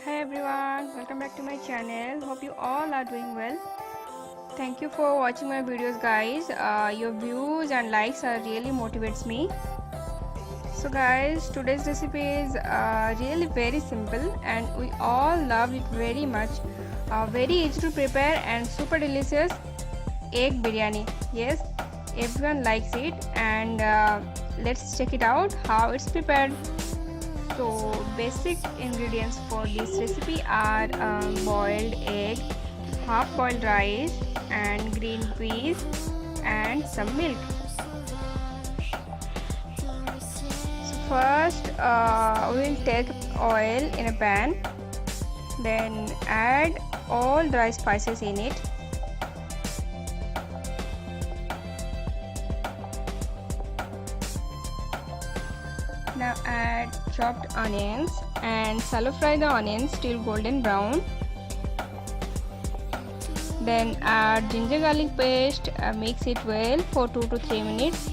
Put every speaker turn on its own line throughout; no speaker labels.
Hi everyone, welcome back to my channel. Hope you all are doing well. Thank you for watching my videos guys. Your views and likes are really motivates me. So guys, today's recipe is really very simple and we all love it very much. Very easy to prepare and super delicious egg biryani. Yes, everyone likes it, and let's check it out how it's prepared. So basic ingredients for this recipe are boiled egg, half boiled rice and green peas and some milk. So first we will take oil in a pan, then add all dry spices in it. Now add chopped onions and shallow fry the onions till golden brown. Then add ginger garlic paste, mix it well for 2 to 3 minutes.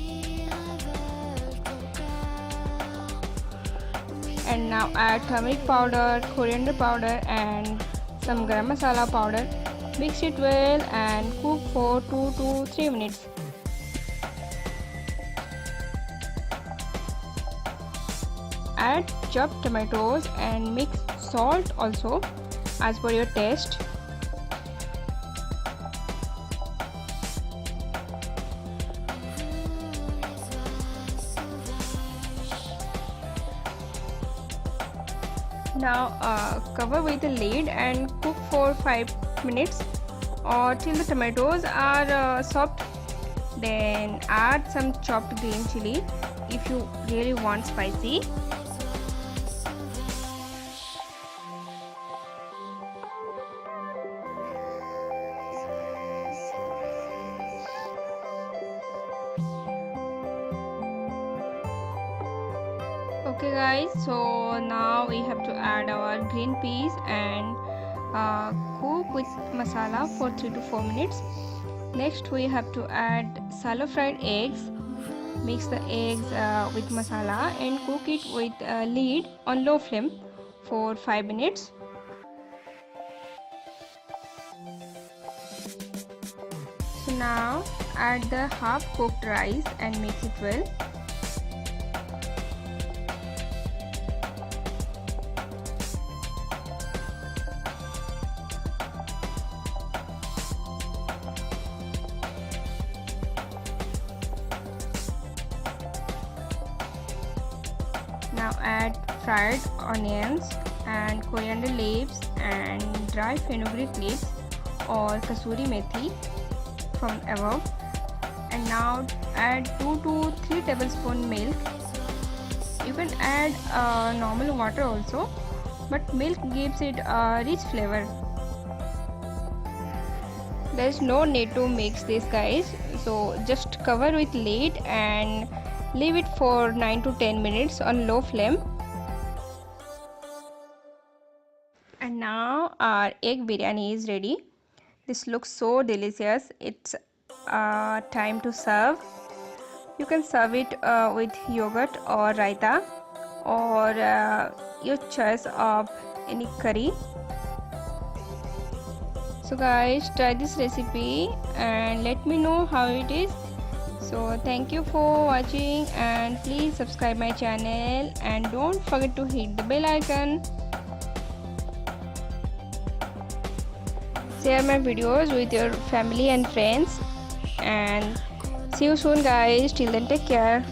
And now add turmeric powder, coriander powder and some garam masala powder. Mix it well and cook for 2 to 3 minutes. Add chopped tomatoes and mix salt also as per your taste. Now cover with a lid and cook for 5 minutes or till the tomatoes are soft. Then add some chopped green chili if you really want spicy. Okay guys, so now we have to add our green peas and cook with masala for 3 to 4 minutes. Next we have to add shallow fried eggs. Mix the eggs with masala and cook it with a lid on low flame for 5 minutes. So now add the half cooked rice and mix it well. Now add fried onions and coriander leaves and dry fenugreek leaves or kasuri methi from above. And now add 2 to 3 tablespoon milk. You can add normal water also, but milk gives it a rich flavor. There is no need to mix this guys, so just cover with lid and leave it for 9 to 10 minutes on low flame. And now our egg biryani is ready. This looks so delicious. It's time to serve. You can serve it with yogurt or raita or your choice of any curry. So guys, try this recipe and let me know how it is. So thank you for watching and please subscribe my channel and don't forget to hit the bell icon. Share my videos with your family and friends, and see you soon guys. Till then, take care.